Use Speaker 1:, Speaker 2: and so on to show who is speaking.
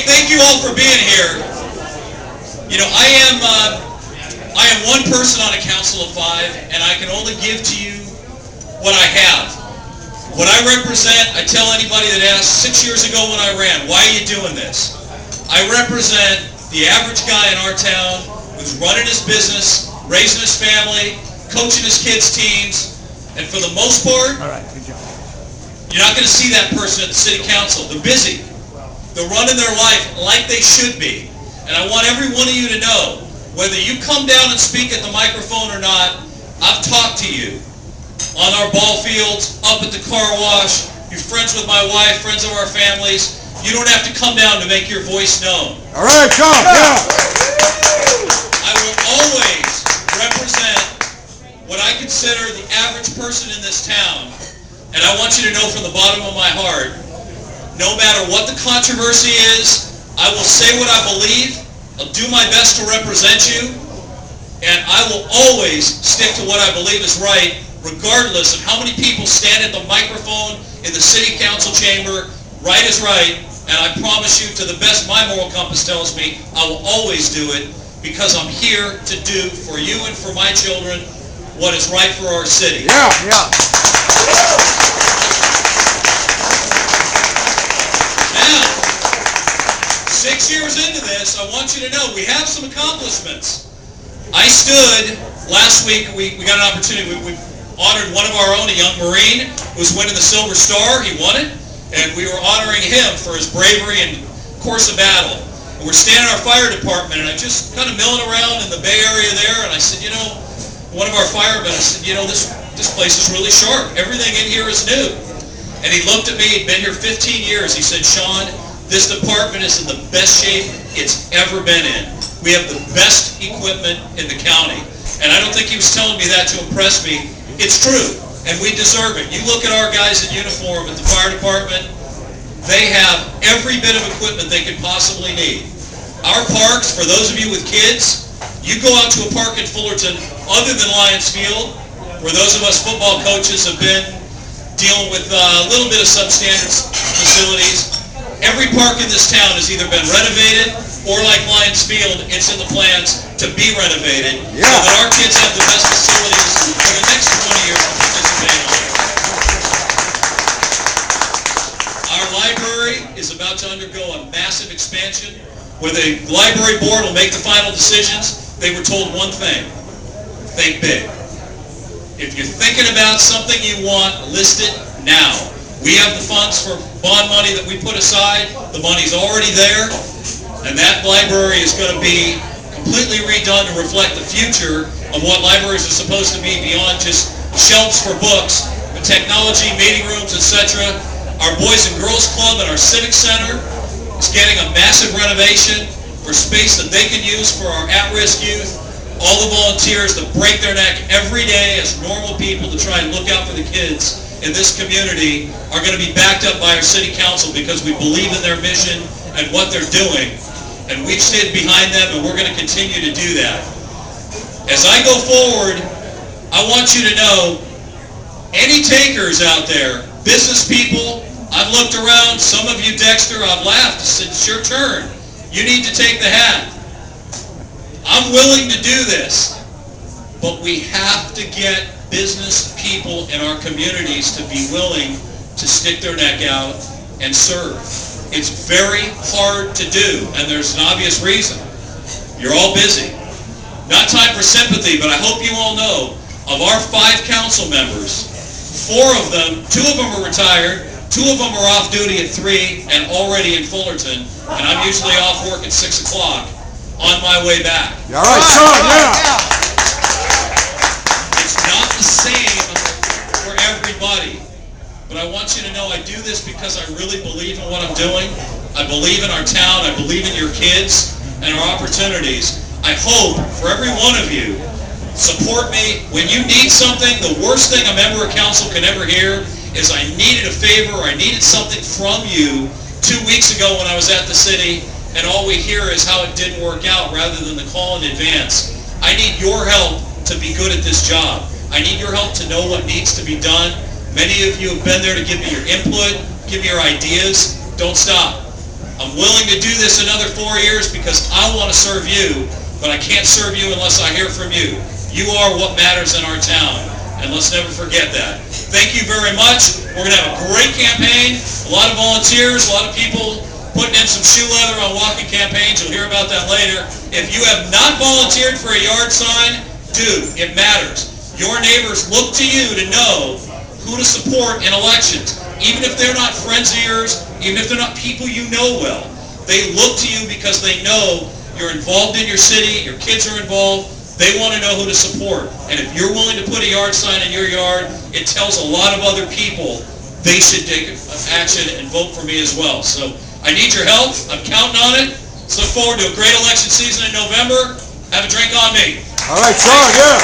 Speaker 1: thank you all for being here. You know, I am one person on a council of 5, and I can only give to you what I have. What I represent, I tell anybody that asks, 6 years ago when I ran, why are you doing this? I represent the average guy in our town who's running his business, raising his family, coaching his kids' teams, and for the most part, you're not going to see that person at the city council. They're busy. They're running their life like they should be. And I want every one of you to know, whether you come down and speak at the microphone or not, I've talked to you on our ball fields, up at the car wash. You're friends with my wife, friends of our families. You don't have to come down to make your voice known.
Speaker 2: All right, Shawn, yeah.
Speaker 1: I will always represent what I consider the average person in this town. And I want you to know from the bottom of my heart, no matter what the controversy is, I will say what I believe. I'll do my best to represent you. And I will always stick to what I believe is right, regardless of how many people stand at the microphone in the city council chamber. Right is right. And I promise you, to the best my moral compass tells me, I will always do it because I'm here to do for you and for my children what is right for our city.
Speaker 2: Yeah, yeah.
Speaker 1: Now, 6 years into this, I want you to know we have some accomplishments. I stood last week, we got an opportunity, we honored one of our own, a young Marine who was winning the Silver Star. He won it, and we were honoring him for his bravery and course of battle. And we're standing in our fire department, and I'm just kind of milling around in the Bay Area there, and I said, you know, one of our firemen, I said, you know, this place is really sharp. Everything in here is new. And he looked at me, he'd been here 15 years. He said, Shawn, this department is in the best shape it's ever been in. We have the best equipment in the county. And I don't think he was telling me that to impress me. It's true, and we deserve it. You look at our guys in uniform at the fire department, they have every bit of equipment they could possibly need. Our parks, for those of you with kids, you go out to a park in Fullerton, other than Lions Field, where those of us football coaches have been dealing with a little bit of substandard facilities. Every park in this town has either been renovated or, like Lions Field, it's in the plans to be renovated so that our kids have the best facilities for the next 20 years to participate in. Our library is about to undergo a massive expansion where the library board will make the final decisions. They were told one thing: think big. If you're thinking about something you want, list it now. We have the funds for bond money that we put aside. The money's already there. And that library is going to be completely redone to reflect the future of what libraries are supposed to be beyond just shelves for books, but technology, meeting rooms, etc. Our Boys and Girls Club and our Civic Center is getting a massive renovation for space that they can use for our at-risk youth. All the volunteers that break their neck every day as normal people to try and look out for the kids in this community are going to be backed up by our city council because we believe in their mission and what they're doing. And we've stood behind them, and we're going to continue to do that. As I go forward, I want you to know, any takers out there, business people, I've looked around, some of you, Dexter, I've laughed. I said, it's your turn. You need to take the hat. I'm willing to do this, but we have to get business people in our communities to be willing to stick their neck out and serve. It's very hard to do, and there's an obvious reason. You're all busy. Not time for sympathy, but I hope you all know, of our 5 council members, 4 of them, 2 of them are retired, 2 of them are off duty at 3 and already in Fullerton, and I'm usually off work at 6 o'clock on my way back.
Speaker 2: All right, Shawn, yeah.
Speaker 1: It's not the same for everybody. But I want you to know I do this because I really believe in what I'm doing. I believe in our town. I believe in your kids and our opportunities. I hope for every one of you, support me. When you need something, the worst thing a member of council can ever hear is I needed a favor, or I needed something from you 2 weeks ago when I was at the city, and all we hear is how it didn't work out rather than the call in advance. I need your help to be good at this job. I need your help to know what needs to be done. Many of you have been there to give me your input, give me your ideas. Don't stop. I'm willing to do this another 4 years because I want to serve you, but I can't serve you unless I hear from you. You are what matters in our town, and let's never forget that. Thank you very much. We're going to have a great campaign, a lot of volunteers, a lot of people putting in some shoe leather on walking campaigns. You'll hear about that later. If you have not volunteered for a yard sign, do. It matters. Your neighbors look to you to know who to support in elections. Even if they're not friends of yours, even if they're not people you know well, they look to you because they know you're involved in your city, your kids are involved, they want to know who to support. And if you're willing to put a yard sign in your yard, it tells a lot of other people they should take action and vote for me as well. So I need your help. I'm counting on it. Let's look forward to a great election season in November. Have a drink on me.
Speaker 2: All right, Shawn, yeah.